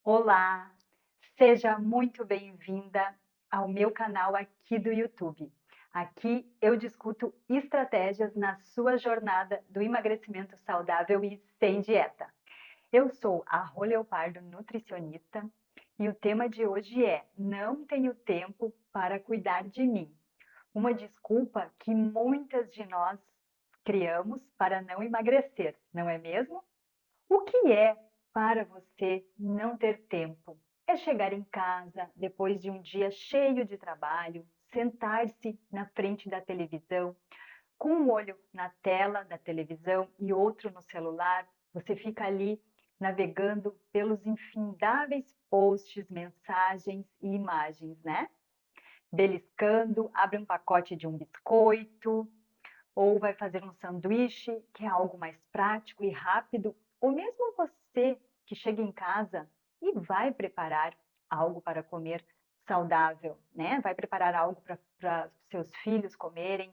Olá, seja muito bem-vinda ao meu canal aqui do YouTube. Aqui eu discuto estratégias na sua jornada do emagrecimento saudável e sem dieta. Eu sou a Rô Leopardo, nutricionista, e o tema de hoje é Não tenho tempo para cuidar de mim. Uma desculpa que muitas de nós criamos para não emagrecer, não é mesmo? O que é para você não ter tempo? É chegar em casa depois de um dia cheio de trabalho, sentar-se na frente da televisão, com um olho na tela da televisão e outro no celular. Você fica ali navegando pelos infindáveis posts, mensagens e imagens, né? Beliscando, abre um pacote de um biscoito, ou vai fazer um sanduíche, que é algo mais prático e rápido, ou mesmo você que chega em casa e vai preparar algo para comer saudável, né? Vai preparar algo para seus filhos comerem,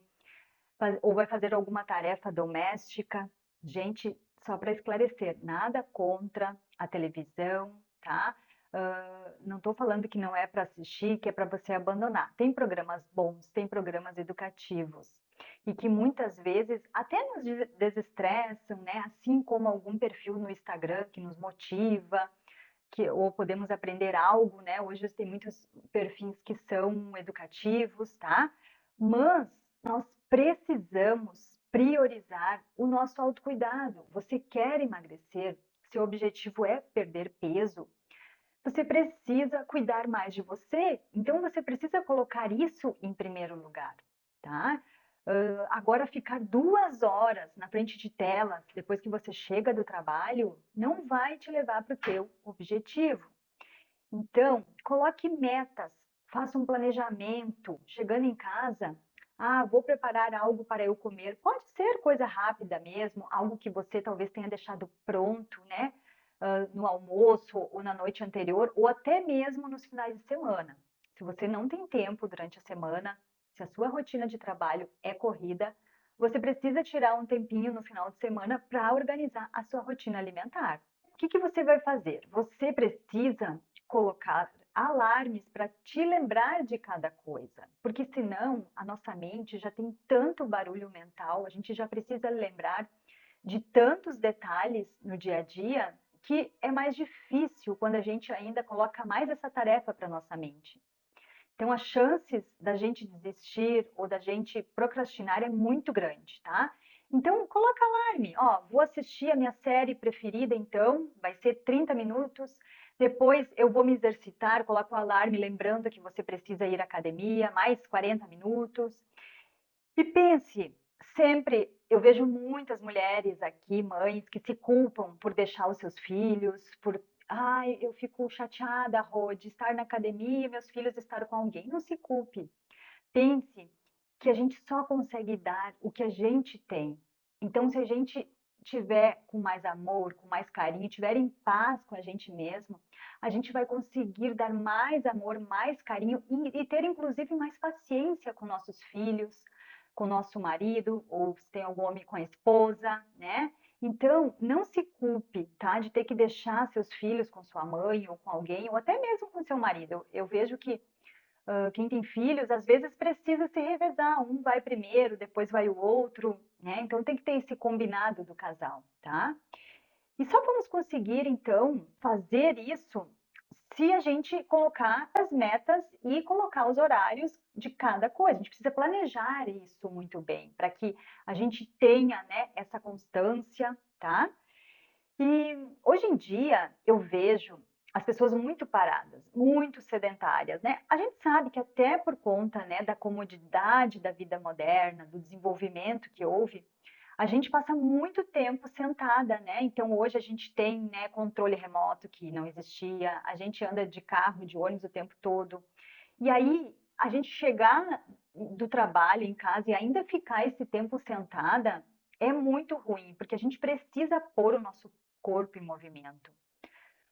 ou vai fazer alguma tarefa doméstica. Gente, só para esclarecer, nada contra a televisão, tá? Não estou falando que não é para assistir, que é para você abandonar. Tem programas bons, tem programas educativos e que muitas vezes até nos desestressam, né? Assim como algum perfil no Instagram que nos motiva, ou podemos aprender algo, né? Hoje tem muitos perfis que são educativos, tá? Mas nós precisamos priorizar o nosso autocuidado. Você quer emagrecer? Seu objetivo é perder peso? Você precisa cuidar mais de você, então você precisa colocar isso em primeiro lugar, tá? Agora, ficar 2 horas na frente de telas depois que você chega do trabalho não vai te levar para o teu objetivo. Então, coloque metas, faça um planejamento. Chegando em casa, vou preparar algo para eu comer. Pode ser coisa rápida mesmo, algo que você talvez tenha deixado pronto, né? No almoço ou na noite anterior, ou até mesmo nos finais de semana. Se você não tem tempo durante a semana, se a sua rotina de trabalho é corrida, você precisa tirar um tempinho no final de semana para organizar a sua rotina alimentar. O que que você vai fazer? Você precisa colocar alarmes para te lembrar de cada coisa, porque senão a nossa mente já tem tanto barulho mental, a gente já precisa lembrar de tantos detalhes no dia a dia que é mais difícil quando a gente ainda coloca mais essa tarefa para nossa mente. Então, as chances da gente desistir ou da gente procrastinar é muito grande, tá? Então, coloca alarme. Ó, vou assistir a minha série preferida, então, vai ser 30 minutos. Depois eu vou me exercitar, coloco o alarme lembrando que você precisa ir à academia, mais 40 minutos. E pense, sempre eu vejo muitas mulheres aqui, mães, que se culpam por deixar os seus filhos, por ai, eu fico chateada, Rô, de estar na academia e meus filhos estar com alguém. Não se culpe. Pense que a gente só consegue dar o que a gente tem. Então, se a gente tiver com mais amor, com mais carinho, tiver em paz com a gente mesmo, a gente vai conseguir dar mais amor, mais carinho e ter inclusive mais paciência com nossos filhos, com nosso marido, ou se tem algum homem com a esposa, né? Então, não se culpe, tá, de ter que deixar seus filhos com sua mãe ou com alguém, ou até mesmo com seu marido. Eu vejo que quem tem filhos, às vezes precisa se revezar, um vai primeiro, depois vai o outro, né? Então tem que ter esse combinado do casal, tá? E só vamos conseguir, então, fazer isso se a gente colocar as metas e colocar os horários de cada coisa. A gente precisa planejar isso muito bem, para que a gente tenha, né, essa constância, tá? E hoje em dia eu vejo as pessoas muito paradas, muito sedentárias, né? A gente sabe que até por conta, né, da comodidade da vida moderna, do desenvolvimento que houve, a gente passa muito tempo sentada, né? Então hoje a gente tem, né, controle remoto que não existia, a gente anda de carro, de ônibus o tempo todo. E aí a gente chegar do trabalho em casa e ainda ficar esse tempo sentada é muito ruim, porque a gente precisa pôr o nosso corpo em movimento.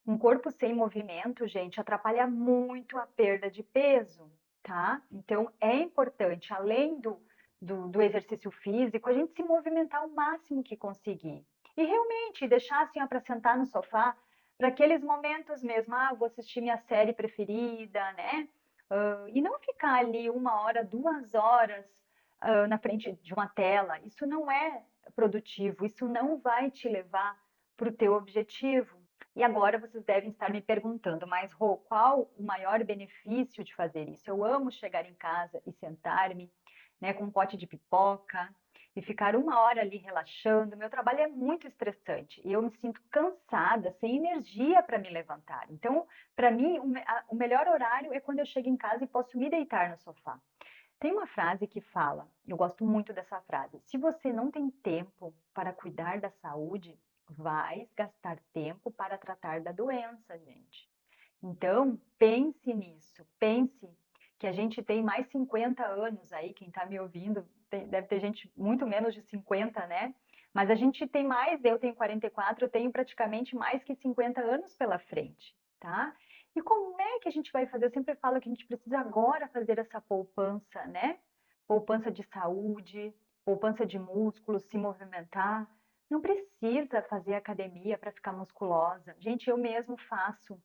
Um corpo sem movimento, gente, atrapalha muito a perda de peso, tá? Então é importante, além do exercício físico, a gente se movimentar o máximo que conseguir. E realmente deixar assim para sentar no sofá para aqueles momentos mesmo, vou assistir minha série preferida, né? E não ficar ali 1 hora, 2 horas na frente de uma tela. Isso não é produtivo, isso não vai te levar para o teu objetivo. E agora vocês devem estar me perguntando, mas Rô, qual o maior benefício de fazer isso? Eu amo chegar em casa e sentar-me, né, com um pote de pipoca e ficar 1 hora ali relaxando. Meu trabalho é muito estressante e eu me sinto cansada, sem energia para me levantar. Então, para mim, o melhor horário é quando eu chego em casa e posso me deitar no sofá. Tem uma frase que fala, eu gosto muito dessa frase: se você não tem tempo para cuidar da saúde, vai gastar tempo para tratar da doença, gente. Então, pense nisso, pense que a gente tem mais 50 anos aí, quem está me ouvindo, deve ter gente muito menos de 50, né? Mas a gente tem mais, eu tenho 44, eu tenho praticamente mais que 50 anos pela frente, tá? E como é que a gente vai fazer? Eu sempre falo que a gente precisa agora fazer essa poupança, né? Poupança de saúde, poupança de músculos, se movimentar. Não precisa fazer academia para ficar musculosa. Gente, eu mesmo faço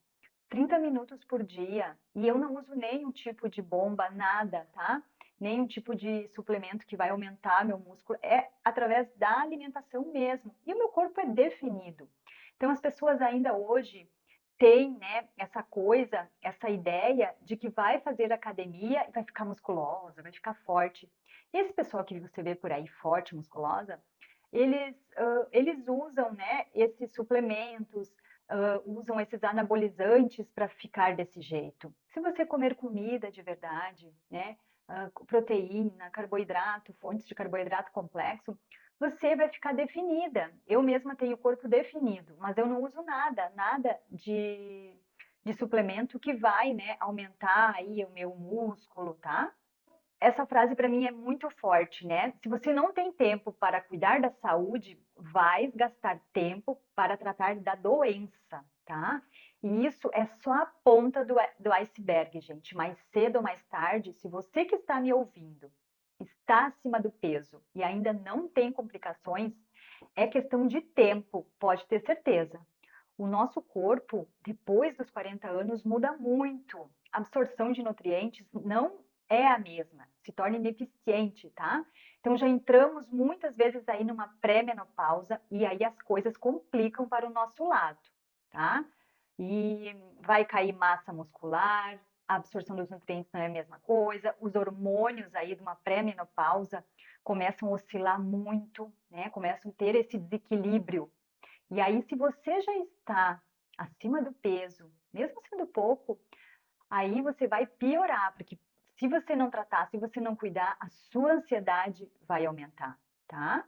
30 minutos por dia e eu não uso nenhum tipo de bomba, nada, tá? Nenhum tipo de suplemento que vai aumentar meu músculo, é através da alimentação mesmo. E o meu corpo é definido. Então as pessoas ainda hoje têm, né, essa coisa, essa ideia de que vai fazer academia e vai ficar musculosa, vai ficar forte. E esse pessoal que você vê por aí forte, musculosa, eles usam, né, esses suplementos, usam esses anabolizantes para ficar desse jeito. Se você comer comida de verdade, né, proteína, carboidrato, fontes de carboidrato complexo, você vai ficar definida. Eu mesma tenho o corpo definido, mas eu não uso nada de suplemento que vai, né, aumentar aí o meu músculo, tá? Essa frase para mim é muito forte, né? Se você não tem tempo para cuidar da saúde, vai gastar tempo para tratar da doença, tá? E isso é só a ponta do iceberg, gente. Mais cedo ou mais tarde, se você que está me ouvindo está acima do peso e ainda não tem complicações, é questão de tempo, pode ter certeza. O nosso corpo, depois dos 40 anos, muda muito. A absorção de nutrientes não é a mesma, se torna ineficiente, tá? Então já entramos muitas vezes aí numa pré-menopausa e aí as coisas complicam para o nosso lado, tá? E vai cair massa muscular, a absorção dos nutrientes não é a mesma coisa, os hormônios aí de uma pré-menopausa começam a oscilar muito, né? Começam a ter esse desequilíbrio. E aí, se você já está acima do peso, mesmo sendo pouco, aí você vai piorar, porque se você não tratar, se você não cuidar, a sua ansiedade vai aumentar, tá?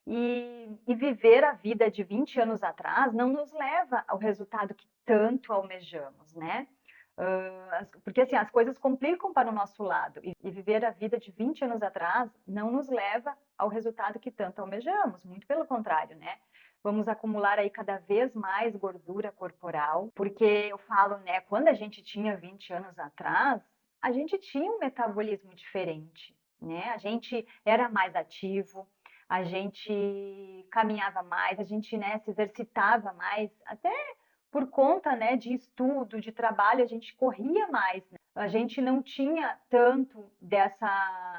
E viver a vida de 20 anos atrás não nos leva ao resultado que tanto almejamos, né? Porque assim, as coisas complicam para o nosso lado, e viver a vida de 20 anos atrás não nos leva ao resultado que tanto almejamos, muito pelo contrário, né? Vamos acumular aí cada vez mais gordura corporal, porque eu falo, né, quando a gente tinha 20 anos atrás, a gente tinha um metabolismo diferente, né? A gente era mais ativo, a gente caminhava mais, a gente, né, se exercitava mais, até por conta, né, de estudo, de trabalho, a gente corria mais, né? A gente não tinha tanto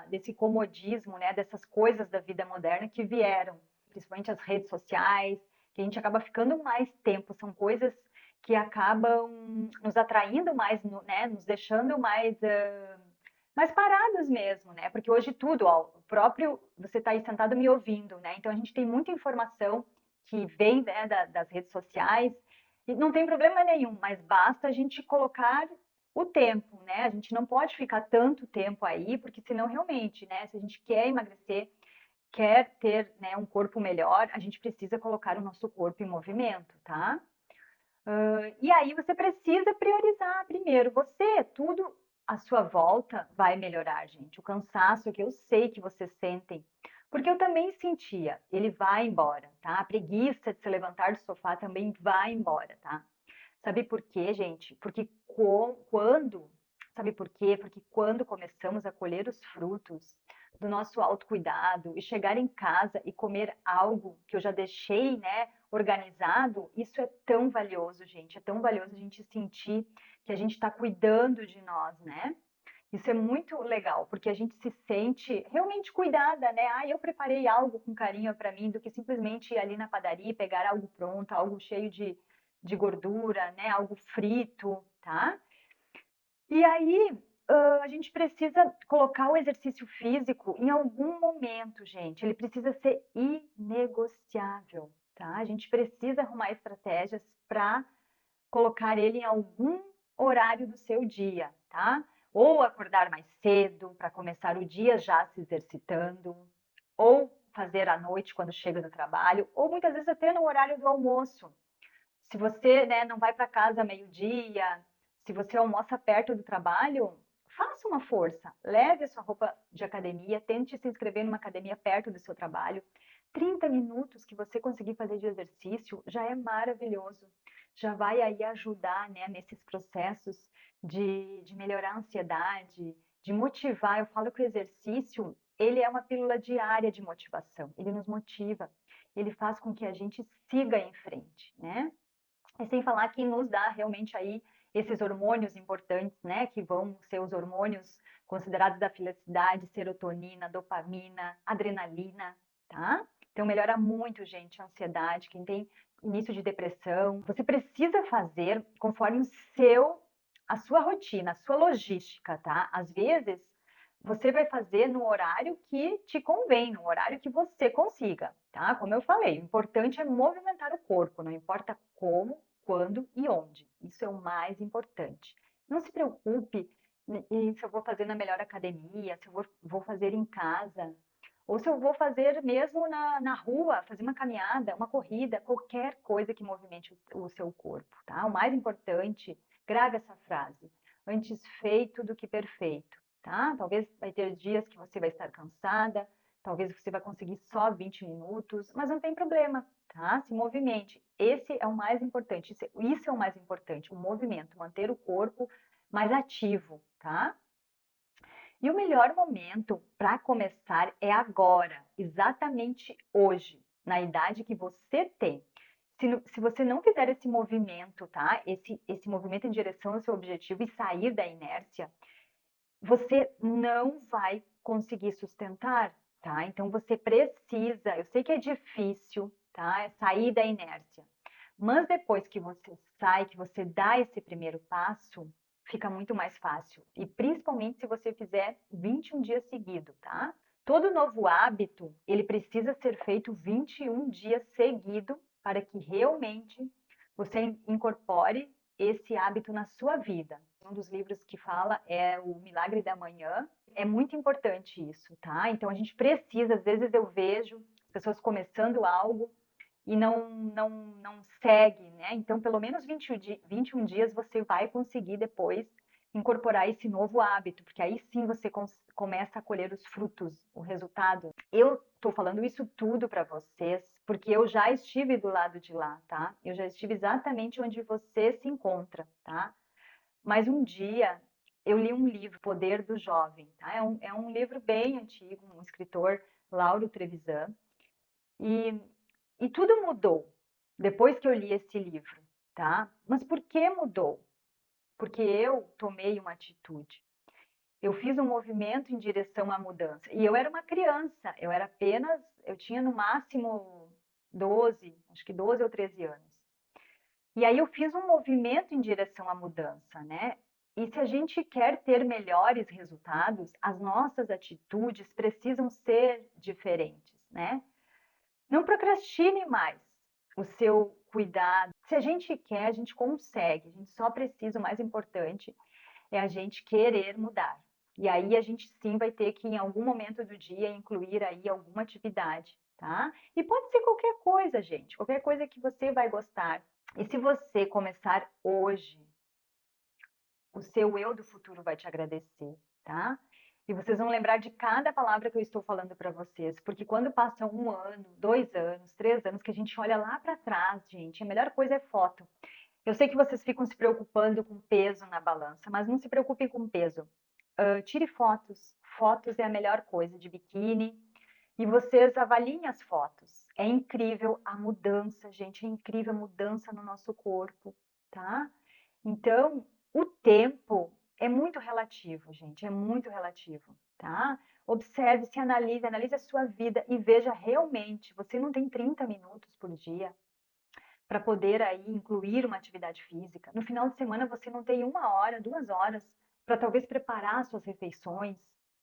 desse comodismo, né, dessas coisas da vida moderna que vieram, principalmente as redes sociais, que a gente acaba ficando mais tempo, são coisas que acabam nos atraindo mais, né, nos deixando mais parados mesmo, né? Porque hoje tudo, ó, o próprio, você está aí sentado me ouvindo, né? Então a gente tem muita informação que vem, né, das redes sociais, e não tem problema nenhum, mas basta a gente colocar o tempo, né? A gente não pode ficar tanto tempo aí, porque senão realmente, né, se a gente quer emagrecer, quer ter, né, um corpo melhor, a gente precisa colocar o nosso corpo em movimento, tá? E aí você precisa priorizar primeiro você, tudo à sua volta vai melhorar, gente. O cansaço que eu sei que vocês sentem, porque eu também sentia, ele vai embora, tá? A preguiça de se levantar do sofá também vai embora, tá? Sabe por quê, gente? Porque quando, sabe por quê? Porque quando começamos a colher os frutos do nosso autocuidado e chegar em casa e comer algo que eu já deixei, né, organizado, isso é tão valioso, gente. É tão valioso a gente sentir que a gente está cuidando de nós, né? Isso é muito legal, porque a gente se sente realmente cuidada, né? Ah, eu preparei algo com carinho para mim, do que simplesmente ir ali na padaria e pegar algo pronto, algo cheio de gordura, né? Algo frito, tá? E aí, a gente precisa colocar o exercício físico em algum momento, gente. Ele precisa ser inegociável, tá? A gente precisa arrumar estratégias para colocar ele em algum horário do seu dia, tá? Ou acordar mais cedo para começar o dia já se exercitando, ou fazer à noite quando chega do trabalho, ou muitas vezes até no horário do almoço. Se você, né, não vai para casa meio-dia, se você almoça perto do trabalho, faça uma força. Leve a sua roupa de academia, tente se inscrever numa academia perto do seu trabalho. 30 minutos que você conseguir fazer de exercício já é maravilhoso. Já vai aí ajudar, né, nesses processos de melhorar a ansiedade, de motivar. Eu falo que o exercício, ele é uma pílula diária de motivação. Ele nos motiva, ele faz com que a gente siga em frente, né? E sem falar que nos dá realmente aí esses hormônios importantes, né, que vão ser os hormônios considerados da felicidade, serotonina, dopamina, adrenalina, tá? Então melhora muito, gente, a ansiedade, quem tem início de depressão. Você precisa fazer conforme a sua rotina, a sua logística, tá? Às vezes você vai fazer no horário que te convém, no horário que você consiga, tá? Como eu falei, o importante é movimentar o corpo, não importa como, quando e onde. Isso é o mais importante. Não se preocupe se eu vou fazer na melhor academia, se eu vou fazer em casa, ou se eu vou fazer mesmo na rua, fazer uma caminhada, uma corrida, qualquer coisa que movimente o seu corpo, tá? O mais importante, grave essa frase, antes feito do que perfeito, tá? Talvez vai ter dias que você vai estar cansada, talvez você vai conseguir só 20 minutos, mas não tem problema, tá? Se movimente. Esse é o mais importante, isso é o mais importante, o movimento, manter o corpo mais ativo, tá? E o melhor momento para começar é agora, exatamente hoje, na idade que você tem. Se você não fizer esse movimento, tá? Esse movimento em direção ao seu objetivo e sair da inércia, você não vai conseguir sustentar, tá? Então você precisa, eu sei que é difícil, tá? É sair da inércia. Mas depois que você sai, que você dá esse primeiro passo, fica muito mais fácil. E principalmente se você fizer 21 dias seguidos, tá? Todo novo hábito, ele precisa ser feito 21 dias seguidos para que realmente você incorpore esse hábito na sua vida. Um dos livros que fala é o Milagre da Manhã. É muito importante isso, tá? Então a gente precisa, às vezes eu vejo pessoas começando algo e não segue, né? Então, pelo menos 21 dias você vai conseguir depois incorporar esse novo hábito, porque aí sim você começa a colher os frutos, o resultado. Eu estou falando isso tudo para vocês, porque eu já estive do lado de lá, tá? Eu já estive exatamente onde você se encontra, tá? Mas um dia eu li um livro, Poder do Jovem, tá? É um livro bem antigo, um escritor, Lauro Trevisan, e e tudo mudou depois que eu li esse livro, tá? Mas por que mudou? Porque eu tomei uma atitude. Eu fiz um movimento em direção à mudança. E eu era uma criança, eu tinha no máximo 12, acho que 12 ou 13 anos. E aí eu fiz um movimento em direção à mudança, né? E se a gente quer ter melhores resultados, as nossas atitudes precisam ser diferentes, né? Não procrastine mais o seu cuidado. Se a gente quer, a gente consegue. A gente só precisa, o mais importante é a gente querer mudar. E aí a gente sim vai ter que, em algum momento do dia, incluir aí alguma atividade, tá? E pode ser qualquer coisa, gente. Qualquer coisa que você vai gostar. E se você começar hoje, o seu eu do futuro vai te agradecer, tá? E vocês vão lembrar de cada palavra que eu estou falando para vocês, porque quando passa 1 ano, 2 anos, 3 anos, que a gente olha lá para trás, gente, a melhor coisa é foto. Eu sei que vocês ficam se preocupando com peso na balança, mas não se preocupem com peso. Tire fotos. Fotos é a melhor coisa de biquíni. E vocês avaliem as fotos. É incrível a mudança, gente, é incrível a mudança no nosso corpo, tá? Então, o tempo é muito relativo, gente, é muito relativo, tá? Observe, se analise, analise a sua vida e veja realmente, você não tem 30 minutos por dia para poder aí incluir uma atividade física. No final de semana você não tem 1 hora, 2 horas para talvez preparar suas refeições,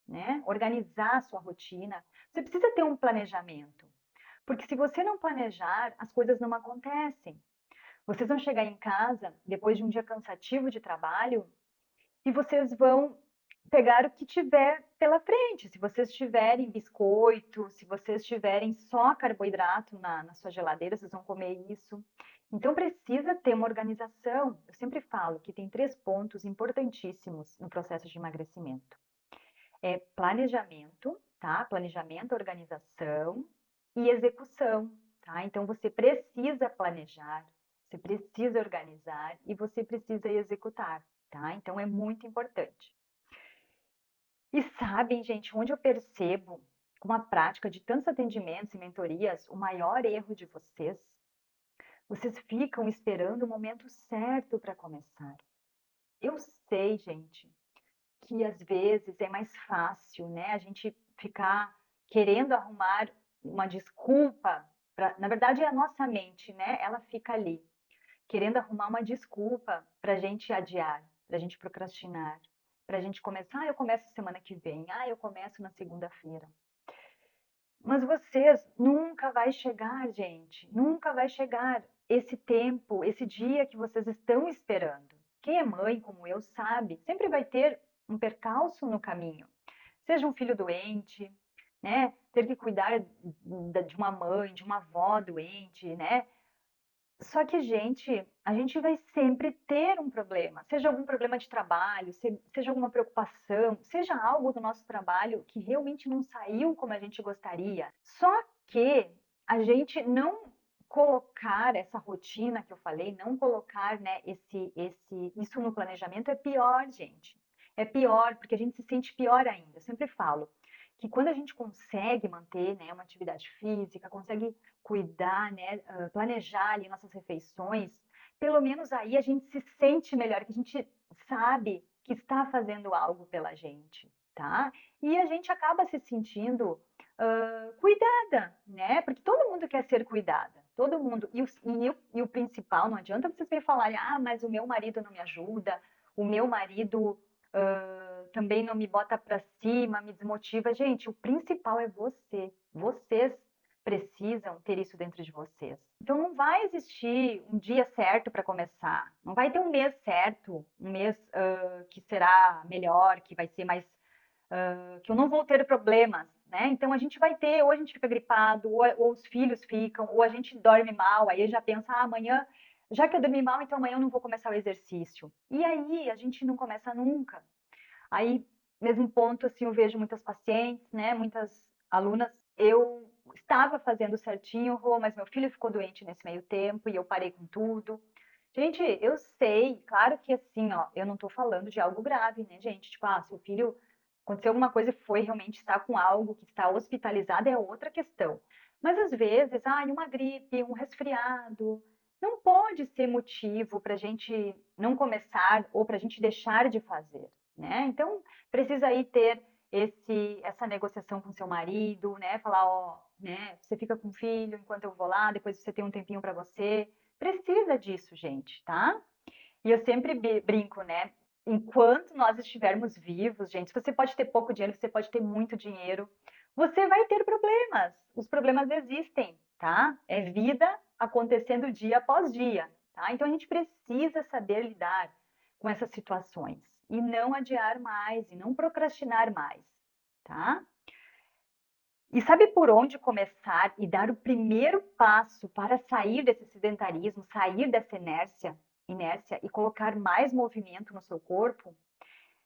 né? Organizar a sua rotina. Você precisa ter um planejamento, porque se você não planejar, as coisas não acontecem. Vocês vão chegar em casa depois de um dia cansativo de trabalho e vocês vão pegar o que tiver pela frente. Se vocês tiverem biscoito, se vocês tiverem só carboidrato na sua geladeira, vocês vão comer isso. Então precisa ter uma organização. Eu sempre falo que tem 3 pontos importantíssimos no processo de emagrecimento. É planejamento, tá? Planejamento, organização e execução, tá? Então você precisa planejar, você precisa organizar e você precisa executar, tá? Então é muito importante. E sabem, gente, onde eu percebo com a prática de tantos atendimentos e mentorias, o maior erro de vocês, vocês ficam esperando o momento certo para começar. Eu sei, gente, que às vezes é mais fácil, né, a gente ficar querendo arrumar uma desculpa, na verdade é a nossa mente, né, ela fica ali, querendo arrumar uma desculpa para a gente adiar, para a gente procrastinar, para a gente começar, eu começo semana que vem, eu começo na segunda-feira. Mas vocês nunca vai chegar, gente, nunca vai chegar esse tempo, esse dia que vocês estão esperando. Quem é mãe, como eu, sabe, sempre vai ter um percalço no caminho. Seja um filho doente, né? Ter que cuidar de uma mãe, de uma avó doente, né? Só que, gente, a gente vai sempre ter um problema, seja algum problema de trabalho, seja alguma preocupação, seja algo do nosso trabalho que realmente não saiu como a gente gostaria. Só que a gente não colocar essa rotina que eu falei, não colocar, né, isso no planejamento é pior, gente. É pior, porque a gente se sente pior ainda. Eu sempre falo que quando a gente consegue manter, né, uma atividade física, consegue cuidar, né, planejar ali nossas refeições, pelo menos aí a gente se sente melhor, que a gente sabe que está fazendo algo pela gente, tá? E a gente acaba se sentindo cuidada, né? Porque todo mundo quer ser cuidada, todo mundo. E o principal, não adianta vocês me falarem, mas o meu marido não me ajuda, o meu marido também não me bota para cima, me desmotiva. Gente, o principal é você. Vocês precisam ter isso dentro de vocês. Então não vai existir um dia certo para começar. Não vai ter um mês certo, um mês que será melhor, que vai ser mais que eu não vou ter problemas, né? Então a gente vai ter, ou a gente fica gripado, ou os filhos ficam, ou a gente dorme mal, aí já pensa, amanhã, já que eu dormi mal, então amanhã eu não vou começar o exercício. E aí a gente não começa nunca. Aí, mesmo ponto, assim, eu vejo muitas pacientes, né? Muitas alunas, eu estava fazendo certinho, Rô, mas meu filho ficou doente nesse meio tempo e eu parei com tudo. Gente, eu sei, claro que assim, ó, eu não tô falando de algo grave, né, gente? Tipo, seu filho aconteceu alguma coisa e foi realmente estar com algo que está hospitalizado é outra questão. Mas às vezes, uma gripe, um resfriado, não pode ser motivo para a gente não começar ou para a gente deixar de fazer, né? Então, precisa aí ter essa negociação com seu marido, né? Falar, ó, né? Você fica com o filho enquanto eu vou lá, depois você tem um tempinho para você. Precisa disso, gente, tá? E eu sempre brinco, né? Enquanto nós estivermos vivos, gente, você pode ter pouco dinheiro, você pode ter muito dinheiro, você vai ter problemas. Os problemas existem, tá? É vida acontecendo dia após dia, tá? Então a gente precisa saber lidar com essas situações e não adiar mais e não procrastinar mais, tá? E sabe por onde começar e dar o primeiro passo para sair desse sedentarismo, sair dessa inércia e colocar mais movimento no seu corpo?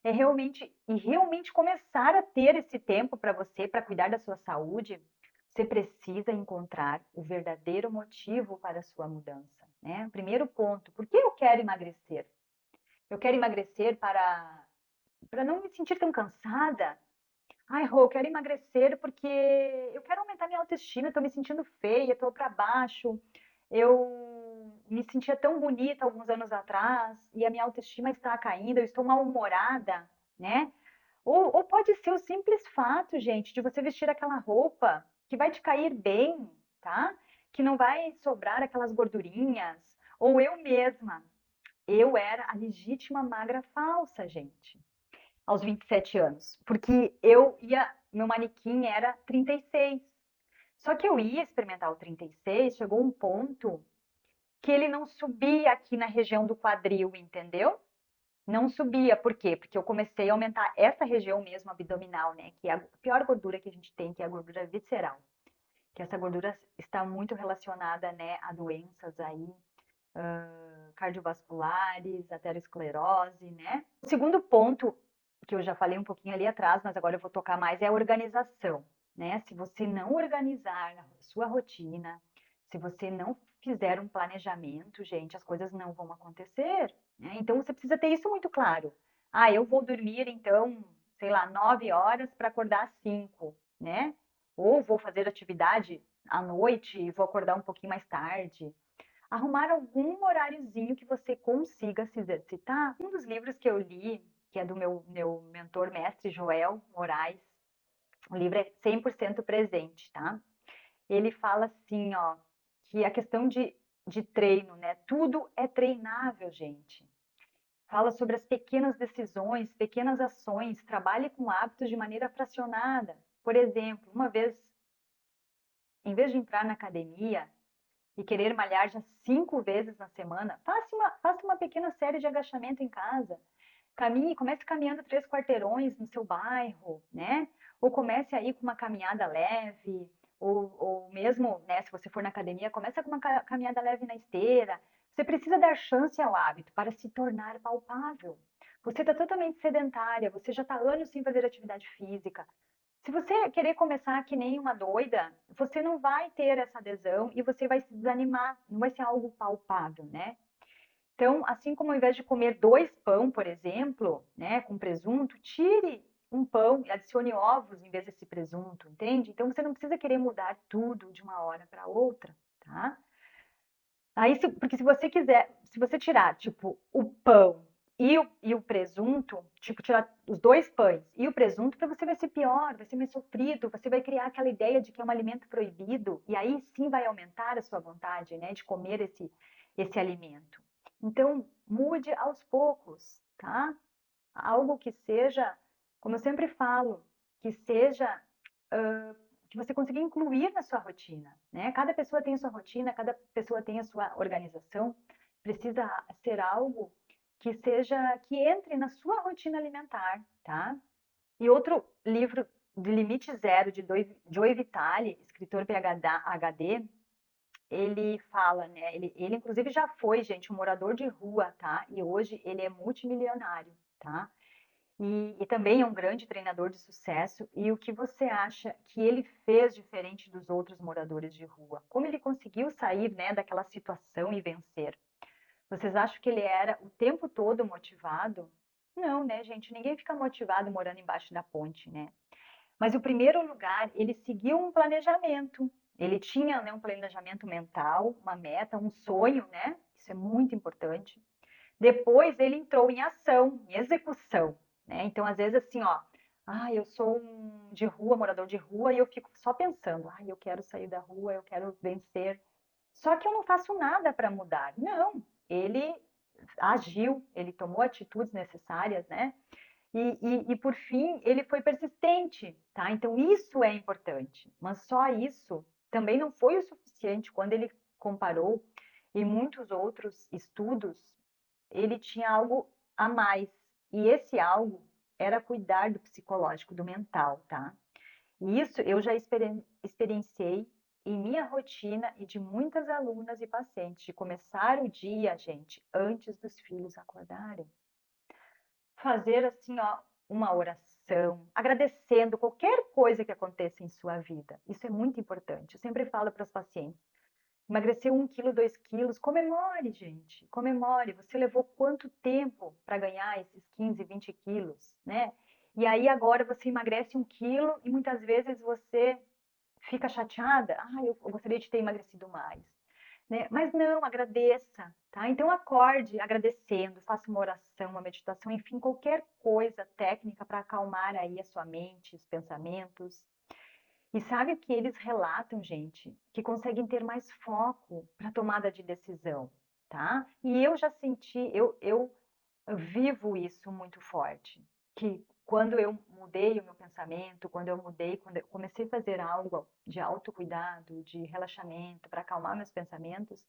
É realmente começar a ter esse tempo para você, para cuidar da sua saúde. Você precisa encontrar o verdadeiro motivo para a sua mudança, né? Primeiro ponto, por que eu quero emagrecer? Eu quero emagrecer para não me sentir tão cansada, Ai, Rô, eu quero emagrecer porque eu quero aumentar minha autoestima, eu tô me sentindo feia, tô pra baixo. Eu me sentia tão bonita alguns anos atrás e a minha autoestima está caindo, eu estou mal-humorada, né? Ou pode ser o simples fato, gente, de você vestir aquela roupa que vai te cair bem, tá? Que não vai sobrar aquelas gordurinhas. Ou eu mesma, eu era a legítima magra falsa, gente, aos 27 anos, porque meu manequim era 36. Só que eu ia experimentar o 36, chegou um ponto que ele não subia aqui na região do quadril, entendeu? Não subia, por quê? Porque eu comecei a aumentar essa região mesmo abdominal, né? Que é a pior gordura que a gente tem, que é a gordura visceral. Que essa gordura está muito relacionada, né, a doenças aí cardiovasculares, aterosclerose, né? O segundo ponto, que eu já falei um pouquinho ali atrás, mas agora eu vou tocar mais, é a organização, né? Se você não organizar a sua rotina, se você não fizer um planejamento, gente, as coisas não vão acontecer, né? Então você precisa ter isso muito claro. Ah, eu vou dormir então, sei lá, 9 horas para acordar às 5, né? Ou vou fazer atividade à noite e vou acordar um pouquinho mais tarde. Arrumar algum horáriozinho que você consiga se exercitar. Um dos livros que eu li, que é do meu mentor, mestre Joel Moraes, o livro é 100% presente, tá? Ele fala assim, ó, que a questão de treino, né? Tudo é treinável, gente. Fala sobre as pequenas decisões, pequenas ações, trabalhe com hábitos de maneira fracionada. Por exemplo, uma vez, em vez de entrar na academia, e querer malhar já 5 vezes na semana, faça uma pequena série de agachamento em casa. Caminhe, comece caminhando 3 quarteirões no seu bairro, né? Ou comece aí com uma caminhada leve, ou mesmo, né, se você for na academia, comece com uma caminhada leve na esteira. Você precisa dar chance ao hábito para se tornar palpável. Você está totalmente sedentária, você já está anos sem fazer atividade física. Se você querer começar que nem uma doida, você não vai ter essa adesão e você vai se desanimar, não vai ser algo palpável, né? Então, assim como ao invés de comer 2 pão, por exemplo, né, com presunto, tire um pão e adicione ovos em vez desse presunto, entende? Então, você não precisa querer mudar tudo de uma hora para outra, tá? Aí, porque se você quiser, se você tirar, tipo, o pão e o presunto, tipo, tirar os 2 pães e o presunto, para você vai ser pior, vai ser mais sofrido, você vai criar aquela ideia de que é um alimento proibido, e aí sim vai aumentar a sua vontade, né, de comer esse alimento. Então, mude aos poucos, tá? Algo que seja, como eu sempre falo, que seja que você consiga incluir na sua rotina, né? Cada pessoa tem a sua rotina, cada pessoa tem a sua organização, precisa ser algo que seja, que entre na sua rotina alimentar, tá? E outro livro de Limite Zero, de Joe Vitale, escritor PhD, ele fala, né? Ele inclusive já foi, gente, um morador de rua, tá? E hoje ele é multimilionário, tá? E também é um grande treinador de sucesso. E o que você acha que ele fez diferente dos outros moradores de rua? Como ele conseguiu sair, né, daquela situação e vencer? Vocês acham que ele era o tempo todo motivado? Não, né, gente? Ninguém fica motivado morando embaixo da ponte, né? Mas o primeiro lugar, ele seguiu um planejamento. Ele tinha, né, um planejamento mental, uma meta, um sonho, né? Isso é muito importante. Depois ele entrou em ação, em execução, né? Então, às vezes, assim, ó, eu sou um de rua, morador de rua, e eu fico só pensando, eu quero sair da rua, eu quero vencer. Só que eu não faço nada para mudar. Não, ele agiu, ele tomou atitudes necessárias, né? E por fim, ele foi persistente, tá? Então, isso é importante. Mas só isso também não foi o suficiente quando ele comparou em muitos outros estudos ele tinha algo a mais. E esse algo era cuidar do psicológico, do mental, tá? E isso eu já experienciei em minha rotina e de muitas alunas e pacientes, de começar o dia, gente, antes dos filhos acordarem. Fazer assim, ó, uma oração, agradecendo qualquer coisa que aconteça em sua vida. Isso é muito importante. Eu sempre falo para os pacientes, emagreceu 1 quilo, 2 quilos, comemore, gente, comemore. Você levou quanto tempo para ganhar esses 15, 20 quilos, né? E aí agora você emagrece 1 quilo e muitas vezes você fica chateada. Ah, eu gostaria de ter emagrecido mais. Né? Mas não, agradeça, tá? Então acorde agradecendo, faça uma oração, uma meditação, enfim, qualquer coisa técnica para acalmar aí a sua mente, os pensamentos. E sabe o que eles relatam, gente? Que conseguem ter mais foco para tomada de decisão, tá? E eu já senti, eu vivo isso muito forte, que quando eu mudei o meu pensamento, quando eu comecei a fazer algo de autocuidado, de relaxamento, para acalmar meus pensamentos,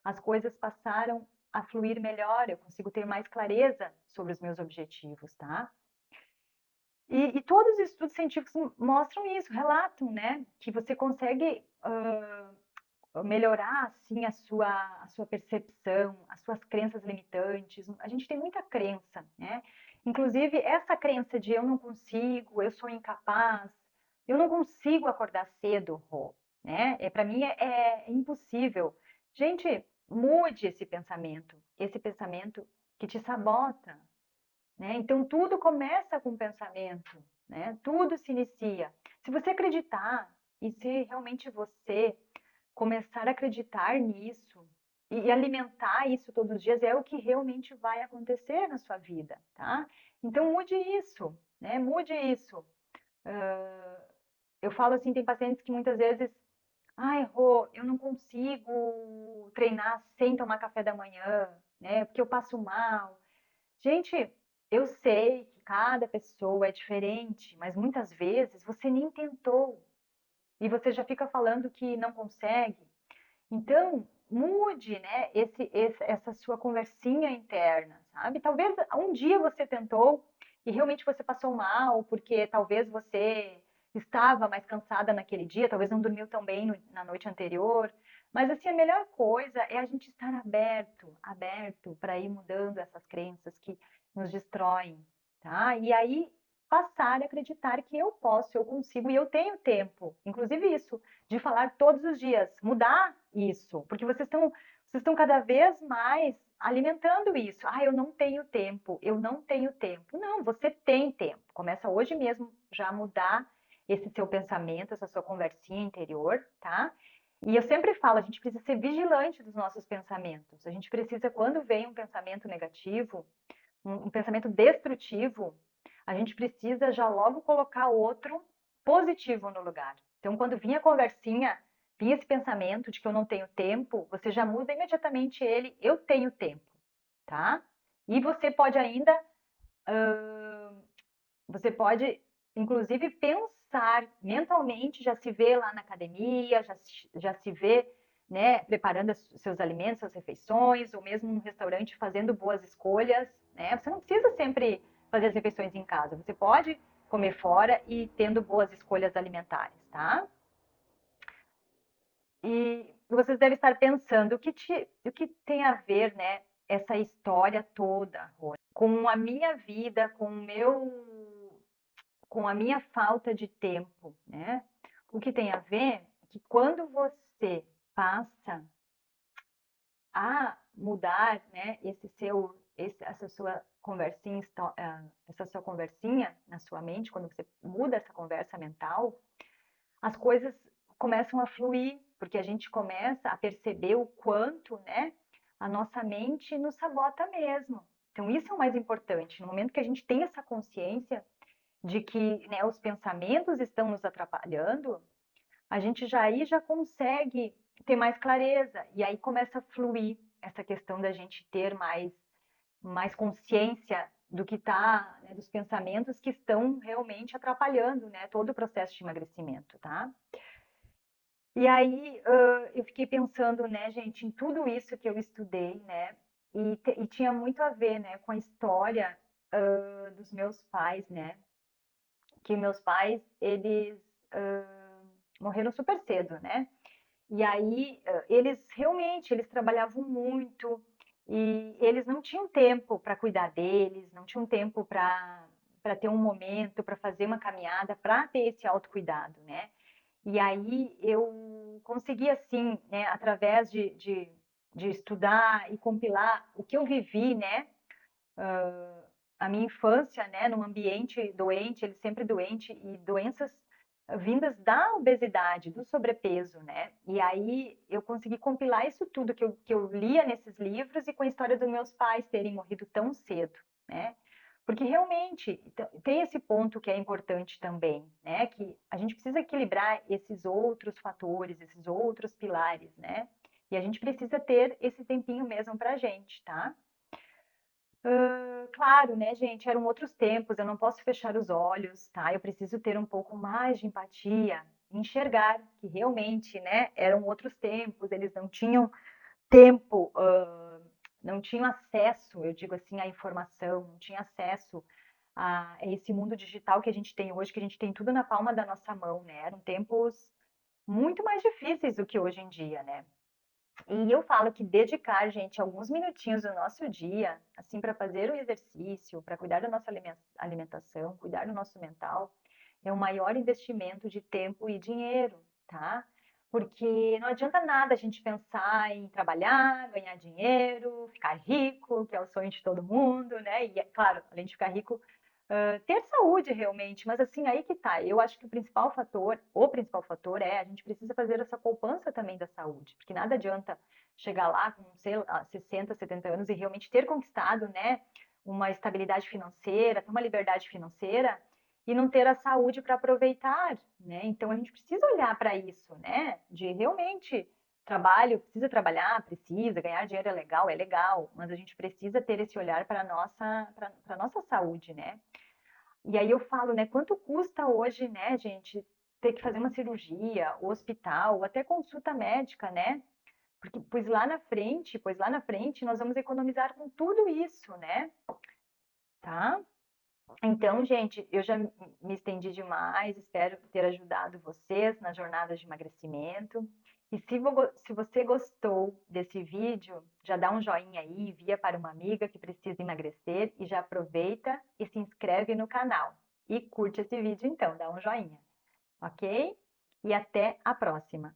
as coisas passaram a fluir melhor, eu consigo ter mais clareza sobre os meus objetivos, tá? E todos os estudos científicos mostram isso, relatam, né, que você consegue melhorar assim a sua percepção, as suas crenças limitantes. A gente tem muita crença, né? Inclusive essa crença de eu não consigo, eu sou incapaz, eu não consigo acordar cedo, Rô, né? Para mim é impossível. Gente, mude esse pensamento que te sabota, né? Então tudo começa com o pensamento, né? Tudo se inicia. Se você acreditar e se realmente você começar a acreditar nisso e alimentar isso todos os dias é o que realmente vai acontecer na sua vida, tá? Então mude isso, né? Mude isso. Eu falo assim, tem pacientes que muitas vezes, ai, Rô, eu não consigo treinar sem tomar café da manhã, né? Porque eu passo mal. Gente, eu sei que cada pessoa é diferente, mas muitas vezes você nem tentou e você já fica falando que não consegue. Então, mude, né, essa sua conversinha interna, sabe? Talvez um dia você tentou e realmente você passou mal, porque talvez você estava mais cansada naquele dia, talvez não dormiu tão bem na noite anterior. Mas assim, a melhor coisa é a gente estar aberto para ir mudando essas crenças que nos destroem, tá? E aí passar a acreditar que eu posso, eu consigo e eu tenho tempo. Inclusive isso, de falar todos os dias, mudar isso, porque vocês estão cada vez mais alimentando isso. Ah, eu não tenho tempo, eu não tenho tempo. Não, você tem tempo. Começa hoje mesmo já a mudar esse seu pensamento, essa sua conversinha interior, tá? E eu sempre falo, a gente precisa ser vigilante dos nossos pensamentos. A gente precisa, quando vem um pensamento negativo, um pensamento destrutivo, a gente precisa já logo colocar outro positivo no lugar. Então, quando vinha a conversinha, vinha esse pensamento de que eu não tenho tempo, você já muda imediatamente ele, eu tenho tempo, tá? E você pode ainda, você pode, inclusive, pensar mentalmente, já se vê lá na academia, já se vê, né, preparando os seus alimentos, suas refeições, ou mesmo no restaurante fazendo boas escolhas, né? Você não precisa sempre fazer as refeições em casa, você pode comer fora e tendo boas escolhas alimentares, tá? E vocês devem estar pensando o que tem a ver, né, essa história toda, Rony, com a minha vida, com a minha falta de tempo, né? O que tem a ver é que quando você passa a mudar, né, essa sua conversinha na sua mente, quando você muda essa conversa mental, as coisas começam a fluir, porque a gente começa a perceber o quanto, né, a nossa mente nos sabota mesmo. Então, isso é o mais importante. No momento que a gente tem essa consciência de que, né, os pensamentos estão nos atrapalhando, a gente já consegue ter mais clareza e aí começa a fluir essa questão da gente ter mais consciência do que está, né, dos pensamentos que estão realmente atrapalhando, né, todo o processo de emagrecimento, tá? E aí eu fiquei pensando, né, gente, em tudo isso que eu estudei, né, e tinha muito a ver, né, com a história dos meus pais, né, que meus pais, eles morreram super cedo, né? E aí eles realmente, eles trabalhavam muito e eles não tinham tempo para cuidar deles, não tinham tempo para ter um momento, para fazer uma caminhada, para ter esse autocuidado, né? E aí eu consegui assim, né, através de estudar e compilar o que eu vivi, né, a minha infância, né, num ambiente doente, ele sempre doente, e doenças vindas da obesidade, do sobrepeso, né? E aí eu consegui compilar isso tudo que eu lia nesses livros e com a história dos meus pais terem morrido tão cedo, né? Porque realmente tem esse ponto que é importante também, né? Que a gente precisa equilibrar esses outros fatores, esses outros pilares, né? E a gente precisa ter esse tempinho mesmo pra gente, tá? Claro, né, gente, eram outros tempos, eu não posso fechar os olhos, tá? Eu preciso ter um pouco mais de empatia, enxergar que realmente, né, eram outros tempos, eles não tinham tempo, não tinham acesso, eu digo assim, à informação, não tinha acesso a esse mundo digital que a gente tem hoje, que a gente tem tudo na palma da nossa mão, né? Eram tempos muito mais difíceis do que hoje em dia, né? E eu falo que dedicar, gente, alguns minutinhos do nosso dia, assim, para fazer o exercício, para cuidar da nossa alimentação, cuidar do nosso mental, é o maior investimento de tempo e dinheiro, tá? Porque não adianta nada a gente pensar em trabalhar, ganhar dinheiro, ficar rico, que é o sonho de todo mundo, né? E, é claro, além de ficar rico, ter saúde realmente, mas assim, aí que tá. Eu acho que o principal fator é a gente precisa fazer essa poupança também da saúde, porque nada adianta chegar lá com, sei lá, 60, 70 anos e realmente ter conquistado, né, uma estabilidade financeira, ter uma liberdade financeira e não ter a saúde para aproveitar, né? Então a gente precisa olhar para isso, né? De realmente precisa trabalhar, precisa ganhar dinheiro é legal, mas a gente precisa ter esse olhar para nossa saúde, né? E aí eu falo, né, quanto custa hoje, né, gente, ter que fazer uma cirurgia, ou hospital, ou até consulta médica, né? Porque pois lá na frente nós vamos economizar com tudo isso, né? Tá? Então, gente, eu já me estendi demais, espero ter ajudado vocês na jornada de emagrecimento. E se você gostou desse vídeo, já dá um joinha aí, envia para uma amiga que precisa emagrecer e já aproveita e se inscreve no canal. E curte esse vídeo então, dá um joinha, ok? E até a próxima!